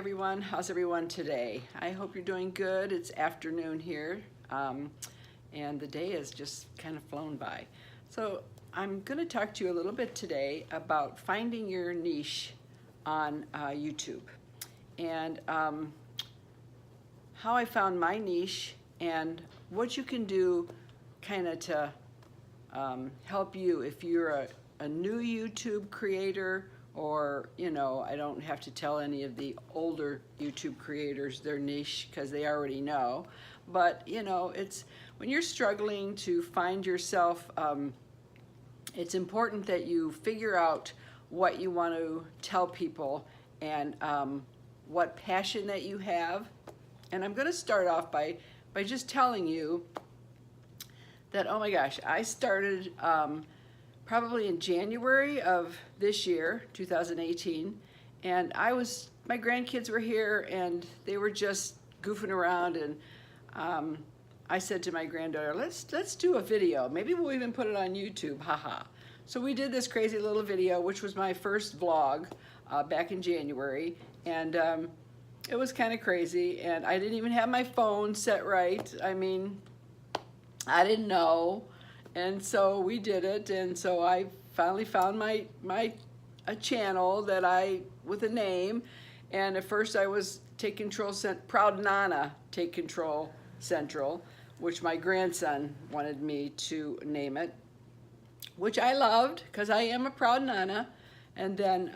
everyone. How's everyone today? I hope you're doing good. It's afternoon here, and the day has just kind of flown by. So I'm going to talk to you a little bit today about finding your niche on YouTube, and how I found my niche and what you can do kind of to help you if you're a new YouTube creator, or, you know, I don't have to tell any of the older YouTube creators their niche because they already know. But, you know, it's when you're struggling to find yourself, it's important that you figure out what you want to tell people and what passion that you have. And I'm going to start off by just telling you that, oh my gosh, I started probably in January of this year, 2018, and my grandkids were here and they were just goofing around, and I said to my granddaughter, let's do a video. Maybe we'll even put it on YouTube, haha. So we did this crazy little video, which was my first vlog back in January, and it was kind of crazy, and I didn't even have my phone set right. I mean, I didn't know. And so we did it, and so I finally found a channel that with a name, and at first I was Take Control Proud Nana Take Control Central, which my grandson wanted me to name it, which I loved because I am a proud Nana. And then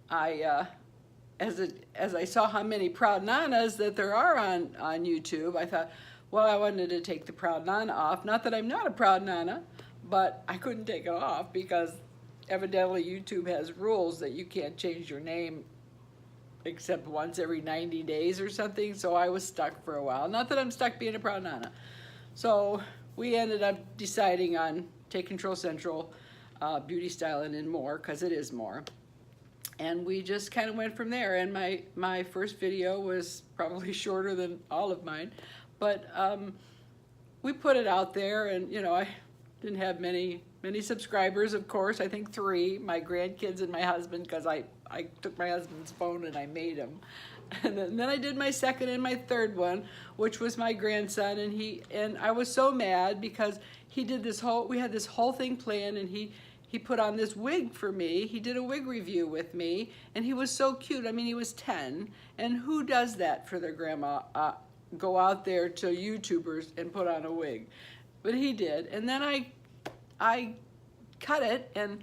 as I saw how many proud Nanas that there are on YouTube, I thought, well, I wanted to take the proud Nana off. Not that I'm not a proud Nana, but I couldn't take it off because evidently YouTube has rules that you can't change your name except once every 90 days or something. So I was stuck for a while. Not that I'm stuck being a proud Nana. So we ended up deciding on Take Control Central, Beauty, Styling, and More, because it is more. And we just kind of went from there. And my first video was probably shorter than all of mine. But we put it out there, and you know, I didn't have many subscribers, of course. I think 3, my grandkids and my husband, because I took my husband's phone and I made him. And then I did my second and my third one, which was my grandson, and I was so mad because we had this whole thing planned, and he put on this wig for me. He did a wig review with me, and he was so cute. I mean, he was 10, and who does that for their grandma? Go out there to YouTubers and put on a wig, but he did. And then I cut it and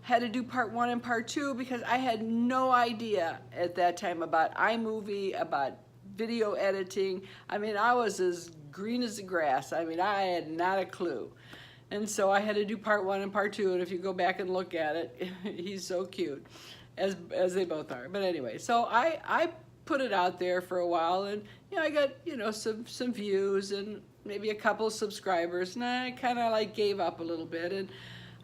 had to do part 1 and part 2 because I had no idea at that time about iMovie, about video editing. I mean, I was as green as the grass. I mean, I had not a clue. And so I had to do part 1 and part 2, and if you go back and look at it, he's so cute, as they both are. But anyway, so I put it out there for a while, and you know, I got, you know, some views and maybe a couple of subscribers, and I kind of like gave up a little bit. And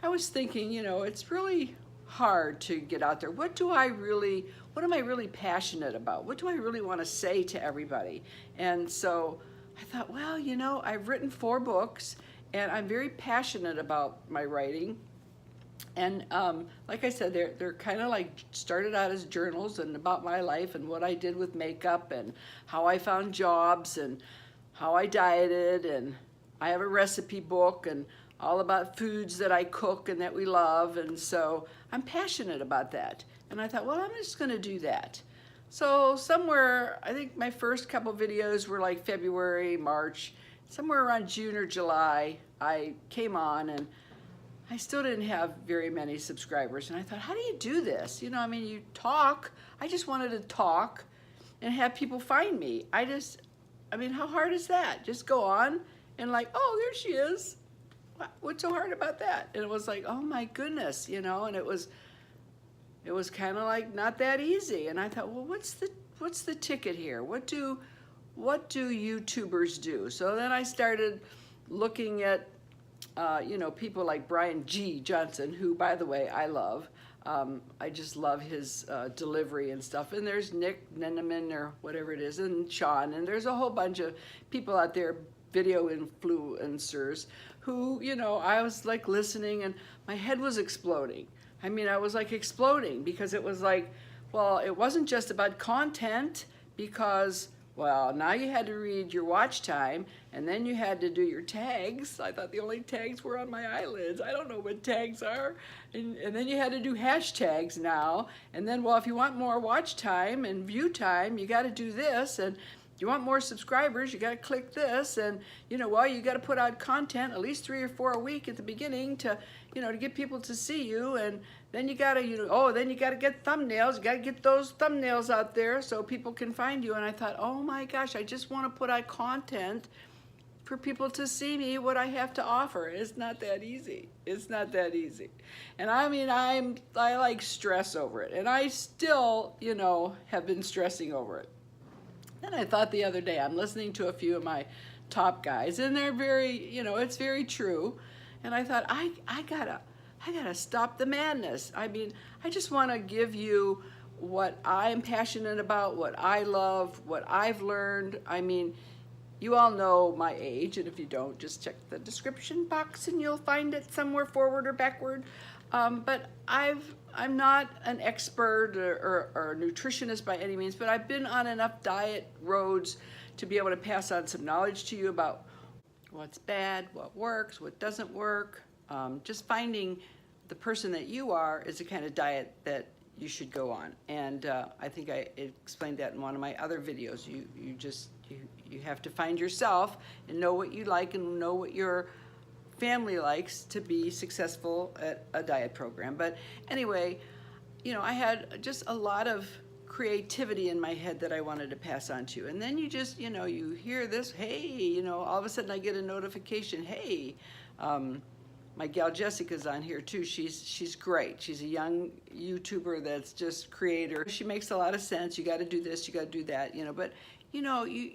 I was thinking, you know, it's really hard to get out there. What am I really passionate about? What do I really want to say to everybody? And so I thought, well, you know, I've written 4 books, and I'm very passionate about my writing. And like I said, they're kind of like started out as journals and about my life and what I did with makeup and how I found jobs and how I dieted. And I have a recipe book and all about foods that I cook and that we love. And so I'm passionate about that. And I thought, well, I'm just going to do that. So somewhere, I think my first couple videos were like February, March, somewhere around June or July, I came on, and I still didn't have very many subscribers. And I thought, how do you do this? You know, I mean, you talk. I just wanted to talk and have people find me. I mean, how hard is that? Just go on and like, oh, there she is. What's so hard about that? And it was like, oh my goodness, you know, and it was kind of like not that easy. And I thought, well, what's the ticket here? What do YouTubers do? So then I started looking at you know, people like Brian G. Johnson, who, by the way, I love. I just love his delivery and stuff. And there's Nick Neneman, or whatever it is, and Sean, and there's a whole bunch of people out there, video influencers, who, you know, I was like listening, and my head was exploding. I mean, I was like exploding because it was like, Well, it wasn't just about content because, well, now you had to read your watch time and then you had to do your tags. I thought the only tags were on my eyelids. I don't know what tags are. And then you had to do hashtags now. And then, well, if you want more watch time and view time, you got to do this. And you want more subscribers, you got to click this. And, you know, well, you got to put out content at least 3 or 4 a week at the beginning to, you know, to get people to see you. And then you got to, you know, oh, then you got to get thumbnails. You got to get those thumbnails out there so people can find you. And I thought, oh my gosh, I just want to put out content for people to see me, what I have to offer. It's not that easy. It's not that easy. And I mean, I like stress over it. And I still, you know, have been stressing over it. Then I thought the other day, I'm listening to a few of my top guys, and they're very, you know, it's very true. And I thought, I gotta stop the madness. I mean, I just want to give you what I'm passionate about, what I love, what I've learned. I mean, you all know my age, and if you don't, just check the description box and you'll find it somewhere forward or backward. But I'm not an expert or a nutritionist by any means, but I've been on enough diet roads to be able to pass on some knowledge to you about what's bad, what works, what doesn't work. Just finding the person that you are is the kind of diet that you should go on. And I think I explained that in one of my other videos. You have to find yourself and know what you like and know what your family likes to be successful at a diet program. But anyway, you know, I had just a lot of creativity in my head that I wanted to pass on to you. And then you just, you know, you hear this, hey, you know, all of a sudden I get a notification, hey, my gal Jessica's on here too. She's great. She's a young YouTuber that's just creator. She makes a lot of sense. You got to do this, you got to do that, you know. But you know, you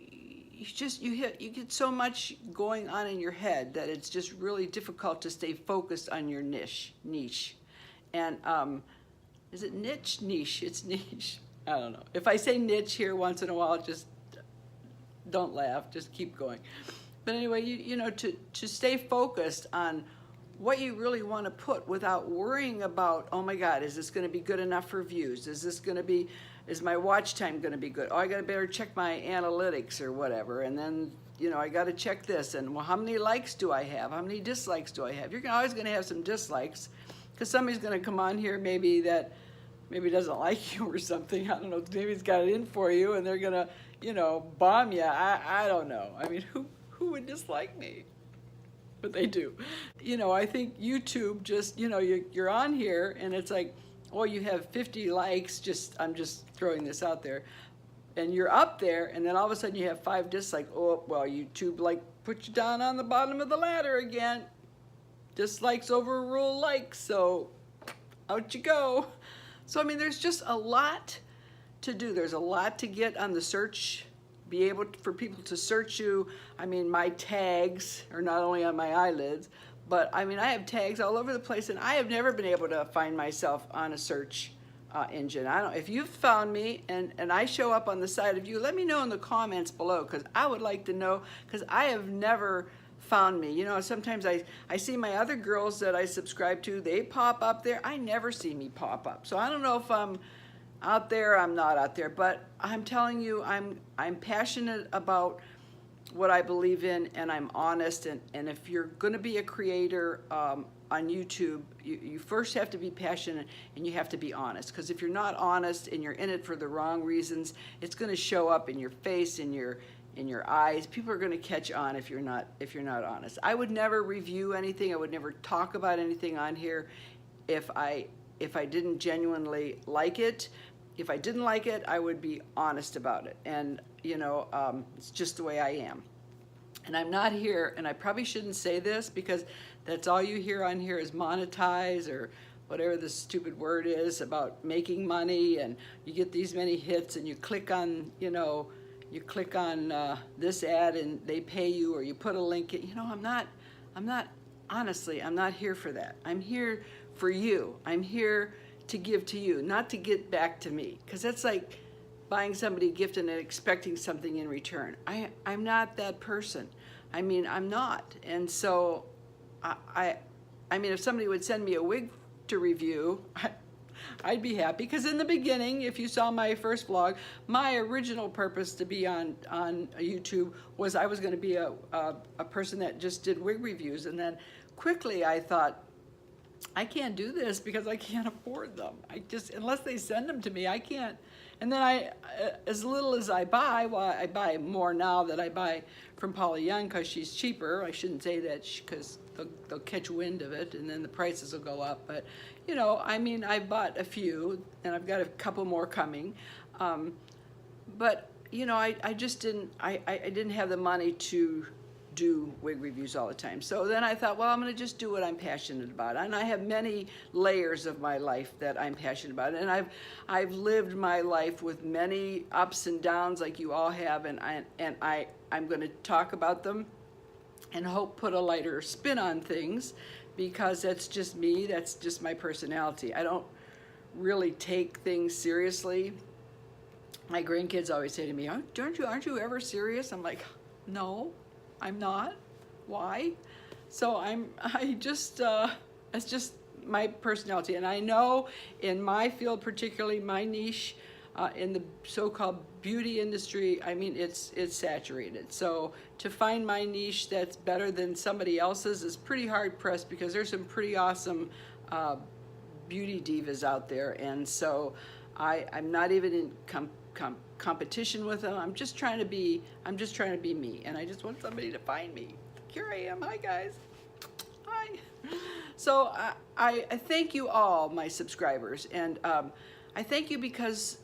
get so much going on in your head that it's just really difficult to stay focused on your niche. And is it niche? Niche. It's niche. I don't know. If I say niche here once in a while, just don't laugh. Just keep going. But anyway, you know, to stay focused on what you really want to put without worrying about, oh my God, is this going to be good enough for views? Is my watch time going to be good? Oh, I got to better check my analytics or whatever. And then, you know, I got to check this. And well, how many likes do I have? How many dislikes do I have? You're always going to have some dislikes because somebody's going to come on here maybe doesn't like you or something. I don't know. Maybe it's got it in for you and they're going to, you know, bomb you. I don't know. I mean, who would dislike me? But they do. You know, I think YouTube just, you know, you're on here and it's like, oh, you have 50 likes, I'm just throwing this out there, and you're up there, and then all of a sudden you have 5 dislikes. Oh, well, YouTube like put you down on the bottom of the ladder again. Dislikes overrule likes, so out you go. So, I mean, there's just a lot to do. There's a lot to get on the search, be able for people to search you. I mean, my tags are not only on my eyelids, but I mean, I have tags all over the place, and I have never been able to find myself on a search engine. I don't. If you've found me and I show up on the side of you, let me know in the comments below, because I would like to know, because I have never found me. You know, sometimes I see my other girls that I subscribe to, they pop up there. I never see me pop up. So I don't know if I'm out there, I'm not out there, but I'm telling you, I'm passionate about what I believe in, and I'm honest, and if you're going to be a creator on YouTube, you first have to be passionate and you have to be honest, because if you're not honest and you're in it for the wrong reasons, it's going to show up in your face, in your eyes. People are going to catch on if you're not honest. I would never review anything. I would never talk about anything on here if I didn't genuinely like it. If I didn't like it, I would be honest about it. And, you know, it's just the way I am. And I'm not here, and I probably shouldn't say this because that's all you hear on here is monetize or whatever the stupid word is about making money, and you get these many hits and you click on, you know, this ad and they pay you, or you put a link in. You know, honestly, I'm not here for that. I'm here for you. I'm here to give to you, not to get back to me, because that's like buying somebody a gift and then expecting something in return. I'm not that person. I mean, I'm not. And so I mean, if somebody would send me a wig to review, I'd be happy, because in the beginning, if you saw my first vlog, my original purpose to be on YouTube was I was going to be a person that just did wig reviews, and then quickly I thought, I can't do this because I can't afford them. Unless they send them to me, I can't. And then as little as I buy, well, I buy more now that I buy from Paula Young because she's cheaper. I shouldn't say that because they'll catch wind of it and then the prices will go up. But, you know, I mean, I bought a few and I've got a couple more coming. But, you know, I just didn't have the money to do wig reviews all the time. So then I thought, well, I'm going to just do what I'm passionate about. And I have many layers of my life that I'm passionate about. And I've lived my life with many ups and downs like you all have, and I'm going to talk about them and hope put a lighter spin on things, because that's just me, that's just my personality. I don't really take things seriously. My grandkids always say to me, aren't you ever serious? I'm like, no, I'm not. Why? So it's just my personality. And I know in my field, particularly my niche, in the so-called beauty industry, I mean, it's saturated. So to find my niche that's better than somebody else's is pretty hard pressed, because there's some pretty awesome beauty divas out there. And so I'm not even in competition with them. I'm just trying to be me, and I just want somebody to find me. Here I am. Hi guys. Hi. So I thank you all, my subscribers, and I thank you because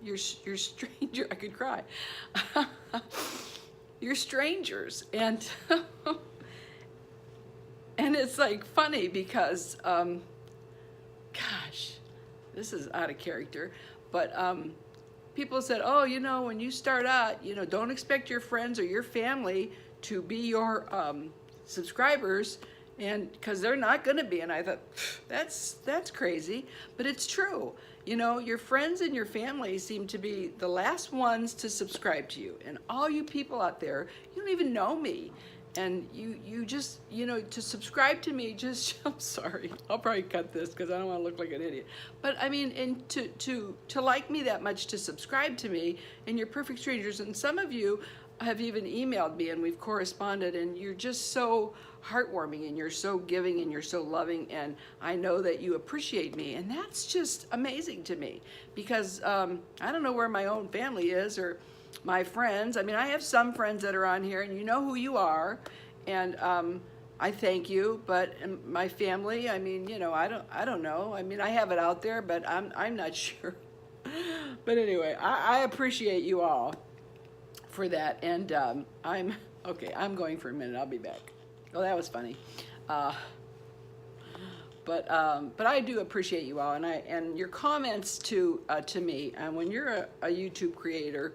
you're stranger. I could cry. You're strangers, and and it's like funny because gosh, this is out of character, but people said, oh, you know, when you start out, you know, don't expect your friends or your family to be your subscribers, and because they're not going to be. And I thought, that's crazy, but it's true. You know, your friends and your family seem to be the last ones to subscribe to you, and all you people out there, you don't even know me. And you just, you know, to subscribe to me, just, I'm sorry, I'll probably cut this because I don't want to look like an idiot. But I mean, and to like me that much, to subscribe to me, and you're perfect strangers. And some of you have even emailed me and we've corresponded, and you're just so heartwarming, and you're so giving, and you're so loving, and I know that you appreciate me, and that's just amazing to me, because I don't know where my own family is, or my friends. I mean, I have some friends that are on here, and you know who you are, and I thank you. But my family, I mean, you know, I don't know. I mean, I have it out there, but I'm not sure. But anyway, I appreciate you all for that, and I'm going for a minute. I'll be back. Oh, that was funny. But I do appreciate you all, and your comments to me. And when you're a YouTube creator,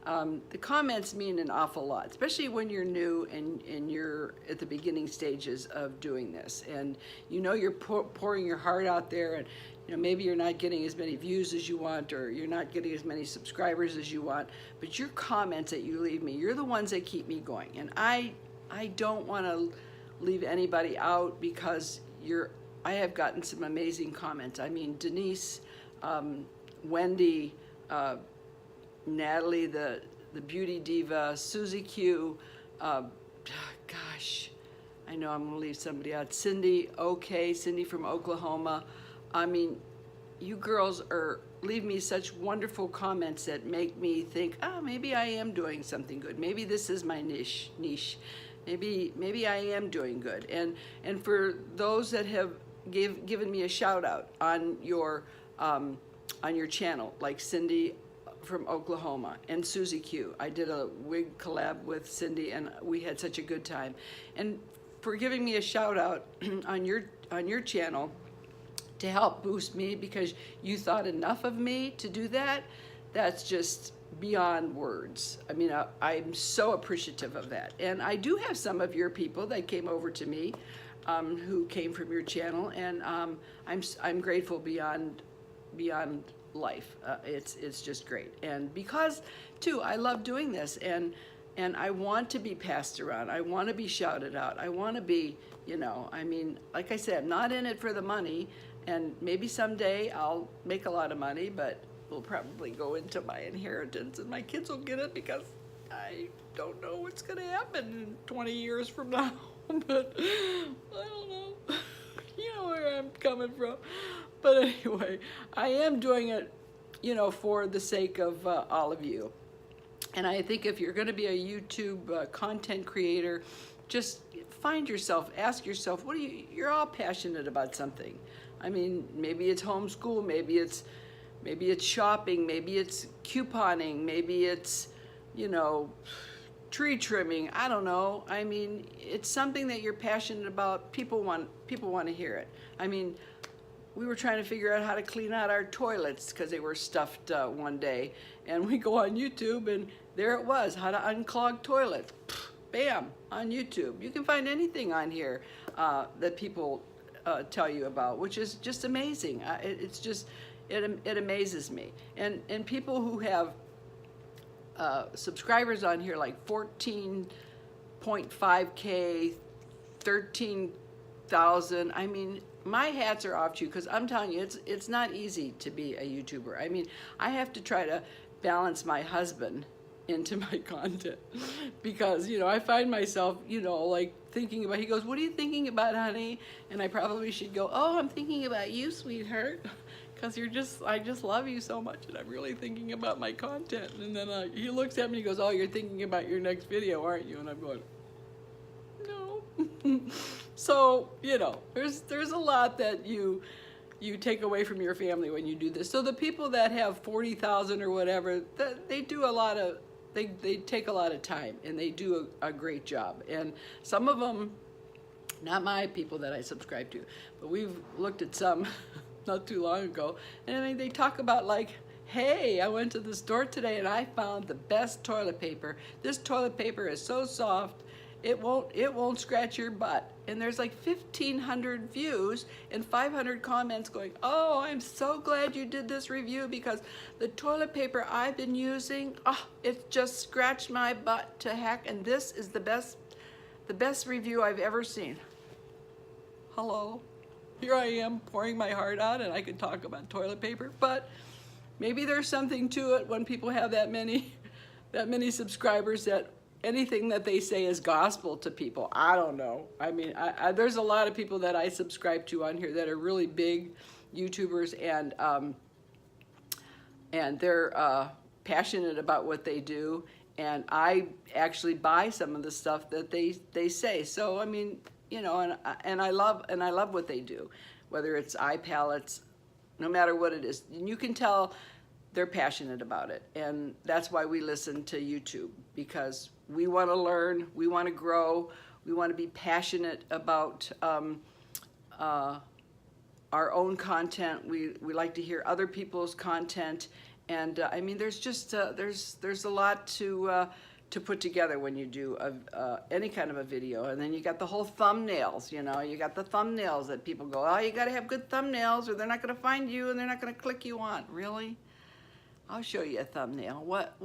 the comments mean an awful lot, especially when you're new and you're at the beginning stages of doing this, and you know you're pouring your heart out there, and you know maybe you're not getting as many views as you want, or you're not getting as many subscribers as you want, but your comments that you leave me, you're the ones that keep me going. And I don't want to leave anybody out, because I have gotten some amazing comments. I mean, Denise, Wendy, Natalie, the beauty diva, Susie Q, gosh, I know I'm gonna leave somebody out. Cindy from Oklahoma. I mean, you girls leave me such wonderful comments that make me think, oh, maybe I am doing something good. Maybe this is my niche. Maybe I am doing good. And for those that have given me a shout out on your channel, like Cindy from Oklahoma and Susie Q. I did a wig collab with Cindy, and we had such a good time. And for giving me a shout out on your channel to help boost me, because you thought enough of me to do that, that's just beyond words. I mean, I'm so appreciative of that. And I do have some of your people that came over to me who came from your channel, and I'm grateful beyond life. It's just great. And because too, I love doing this, and I want to be passed around. I want to be shouted out. I want to be, you know, I mean, like I said, I'm not in it for the money. and maybe someday I'll make a lot of money, but will probably go into my inheritance, and my kids will get it because I don't know what's going to happen in 20 years from now. But I don't know. You know where I'm coming from. But anyway, I am doing it, you know, for the sake of all of you. And I think if you're going to be a YouTube content creator, just find yourself, ask yourself, what are you're all passionate about something. I mean, maybe it's homeschool, maybe it's shopping, maybe it's couponing, maybe it's, you know, tree trimming. I don't know. I mean, it's something that you're passionate about. People want to hear it. I mean, we were trying to figure out how to clean out our toilets because they were stuffed one day, and we go on YouTube, and there it was, how to unclog toilets. Bam, on YouTube. You can find anything on here that people tell you about, which is just amazing. It's just, it amazes me. And people who have subscribers on here like 14.5K, 13,000. I mean, my hats are off to you, because I'm telling you, it's not easy to be a YouTuber. I mean, I have to try to balance my husband into my content, because, you know, I find myself, you know, like thinking about, he goes, what are you thinking about, honey? And I probably should go, oh, I'm thinking about you, sweetheart. Because I just love you so much, and I'm really thinking about my content. And then he looks at me and he goes, oh, you're thinking about your next video, aren't you? And I'm going, no. So, you know, there's a lot that you take away from your family when you do this. So the people that have 40,000 or whatever, they do a lot of, they take a lot of time, and they do a great job. And some of them, not my people that I subscribe to, but we've looked at some not too long ago, and I mean, they talk about like, hey, I went to the store today and I found the best toilet paper. This toilet paper is so soft, it won't scratch your butt. And there's like 1,500 views and 500 comments going, oh, I'm so glad you did this review, because the toilet paper I've been using, oh, it just scratched my butt to heck, and this is the best review I've ever seen. Hello? Here I am pouring my heart out, and I could talk about toilet paper, but maybe there's something to it when people have that many subscribers, that anything that they say is gospel to people. I don't know. I mean, there's a lot of people that I subscribe to on here that are really big YouTubers, and they're passionate about what they do, and I actually buy some of the stuff that they say. So I mean, you know, and I love what they do, whether it's eye palettes, no matter what it is. And you can tell they're passionate about it, and that's why we listen to YouTube, because we want to learn, we want to grow, we want to be passionate about our own content. We like to hear other people's content, and I mean, there's just there's a lot to put together when you do any kind of a video. And then you got the whole thumbnails, you know, you got the thumbnails that people go, oh, you got to have good thumbnails or they're not going to find you and they're not going to click you on. Really? I'll show you a thumbnail. What?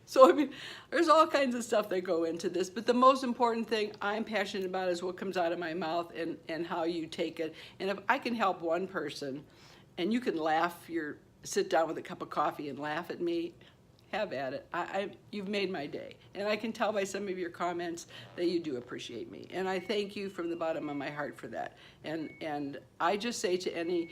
So, I mean, there's all kinds of stuff that go into this, but the most important thing I'm passionate about is what comes out of my mouth and how you take it. And if I can help one person, and you can laugh, sit down with a cup of coffee and laugh at me, have at it. You've made my day. And I can tell by some of your comments that you do appreciate me. And I thank you from the bottom of my heart for that. And I just say to any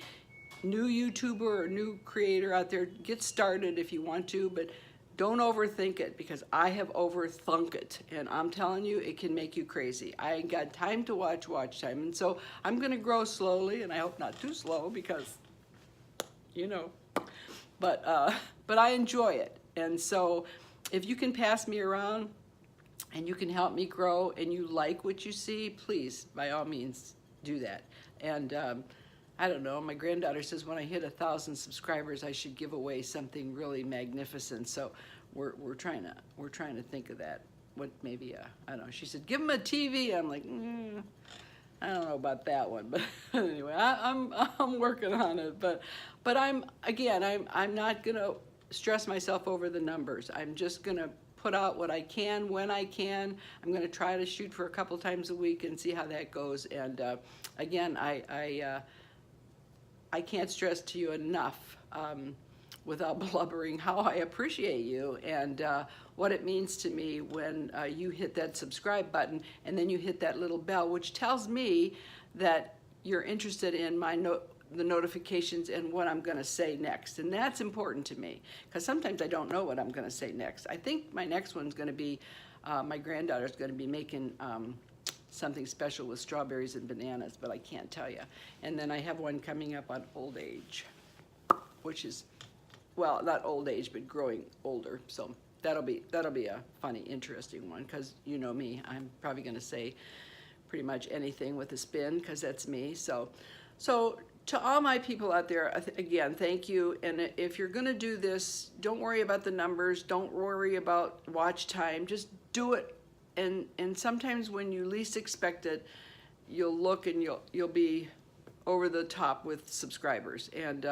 new YouTuber or new creator out there, get started if you want to, but don't overthink it, because I have overthunk it. And I'm telling you, it can make you crazy. I ain't got time to watch time. And so I'm going to grow slowly, and I hope not too slow, because, you know, but I enjoy it. And so if you can pass me around and you can help me grow and you like what you see, please, by all means, do that. And I don't know, my granddaughter says when I hit 1,000 subscribers, I should give away something really magnificent. So we're trying to think of that. What, maybe I don't know. She said, give them a TV. I'm like, I don't know about that one, but anyway, I'm working on it. But I'm not gonna stress myself over the numbers. I'm just gonna put out what I can when I can. I'm gonna try to shoot for a couple times a week and see how that goes. And again, I can't stress to you enough, without blubbering, how I appreciate you and what it means to me when you hit that subscribe button and then you hit that little bell, which tells me that you're interested in the notifications and what I'm going to say next. And that's important to me because sometimes I don't know what I'm going to say next. I think my next one's going to be, my granddaughter's going to be making something special with strawberries and bananas, but I can't tell you. And then I have one coming up on old age, which is, well, not old age, but growing older. So that'll be a funny, interesting one because you know me. I'm probably going to say pretty much anything with a spin because that's me. So to all my people out there, again, thank you. And if you're going to do this, don't worry about the numbers. Don't worry about watch time. Just do it. And sometimes when you least expect it, you'll look and you'll be over the top with subscribers. And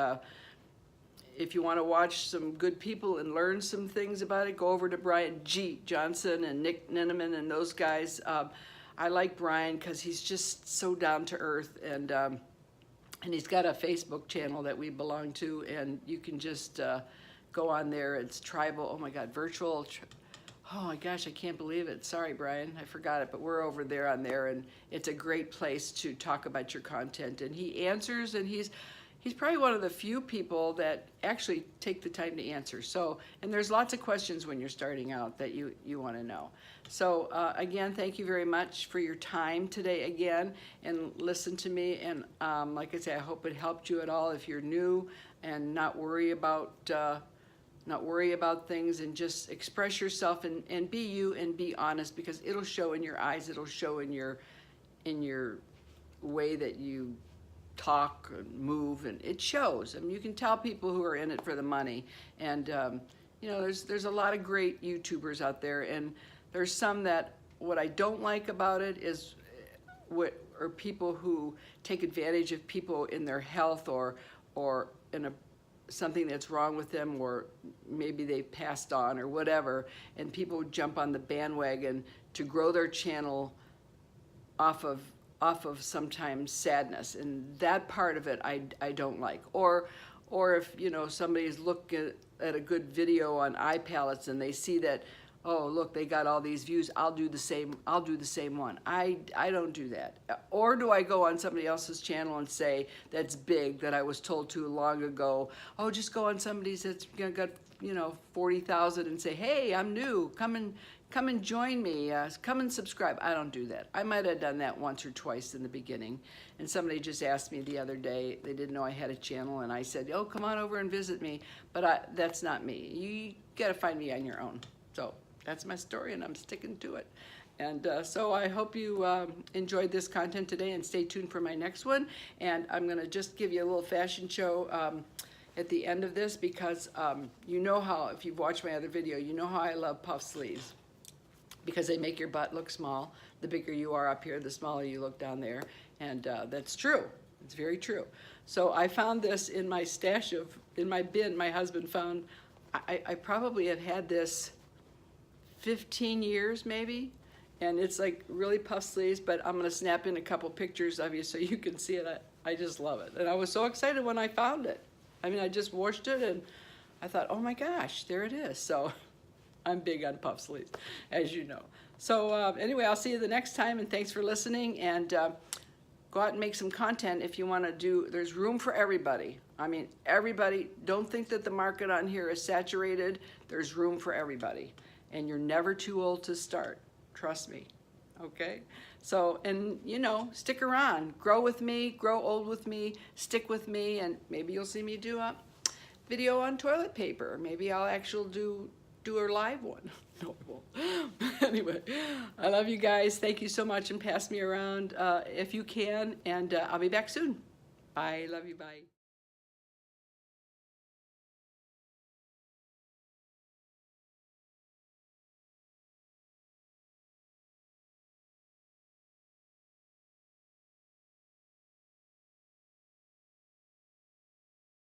if you want to watch some good people and learn some things about it, go over to Brian G. Johnson and Nick Ninneman and those guys. I like Brian because he's just so down to earth, and he's got a Facebook channel that we belong to, and you can just go on there. It's tribal, oh my God, virtual. Oh my gosh, I can't believe it. Sorry, Brian, I forgot it, but we're over there on there, and it's a great place to talk about your content. And he answers, and he's probably one of the few people that actually take the time to answer. So, and there's lots of questions when you're starting out that you want to know. So again, thank you very much for your time today again, and listen to me. And like I say, I hope it helped you at all if you're new, and not worry about things, and just express yourself and be you and be honest, because it'll show in your eyes, it'll show in your way that you talk and move, and it shows. I mean, you can tell people who are in it for the money. And you know, there's a lot of great YouTubers out there, and there's some that what I don't like about it is are people who take advantage of people in their health or in something that's wrong with them, or maybe they passed on or whatever, and people jump on the bandwagon to grow their channel off of sometimes sadness, and that part of it I don't like. Or if, you know, somebody's looking at a good video on eye palettes and they see that, oh look, they got all these views, I'll do the same one. I don't do that. Or do I go on somebody else's channel and say that's big, that I was told too long ago, oh, just go on somebody's that's got, you know, 40,000 and say, hey, I'm new, come and join me, come and subscribe. I don't do that. I might have done that once or twice in the beginning, and somebody just asked me the other day, they didn't know I had a channel, and I said, oh, come on over and visit me, but that's not me. You gotta find me on your own. So that's my story, and I'm sticking to it. And so I hope you enjoyed this content today, and stay tuned for my next one. And I'm gonna just give you a little fashion show at the end of this, because you know how, if you've watched my other video, you know how I love puff sleeves, because they make your butt look small. The bigger you are up here, the smaller you look down there. And that's true. It's very true. So I found this in my stash in my bin. My husband found, I probably have had this 15 years maybe. And it's like really puff sleeves, but I'm gonna snap in a couple pictures of you so you can see it. I just love it. And I was so excited when I found it. I mean, I just washed it and I thought, oh my gosh, there it is. So I'm big on puff sleeves, as you know. So anyway, I'll see you the next time, and thanks for listening. And go out and make some content if you want to do. There's room for everybody. I mean, everybody. Don't think that the market on here is saturated. There's room for everybody, and you're never too old to start. Trust me. Okay. So, and you know, stick around. Grow with me. Grow old with me. Stick with me, and maybe you'll see me do a video on toilet paper. Maybe I'll actually do a live one. No, I won't. Anyway, I love you guys. Thank you so much, and pass me around if you can, and I'll be back soon. Bye. Love you. Bye.